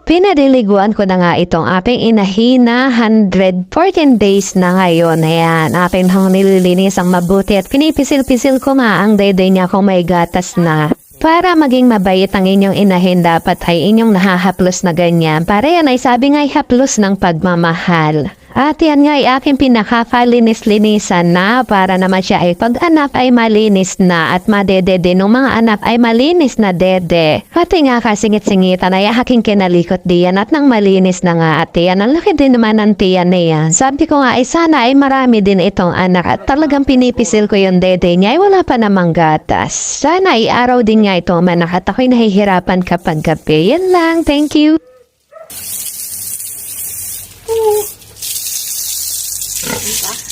Pinadiliguan ko na nga itong aking inahina 114 days na ngayon. Ayan, aking hong nililinis ang mabuti at pinipisil-pisil ko nga ang dede niya kung may gatas na. Para maging mabait ang inyong inahin, dapat ay inyong nahahaplos na ganyan. Para yan ay sabi nga'y haplos ng pagmamahal. At yan nga ay aking pinakakalinis-linisan na para naman siya ay pag-anak ay malinis na at madedede ng mga anak ay malinis na dede. Pati nga kasingit-singitan ay aking kinalikot diyan at nang malinis na nga at yan. Ang laki din naman ng tiyan na yan. Sabi ko nga ay sana ay marami din itong anak at talagang pinipisil ko yung dede niya ay wala pa namang gatas. Sana ay araw din nga itong manak at ako'y nahihirapan kapag gabi. Yan lang. Thank you. Diba?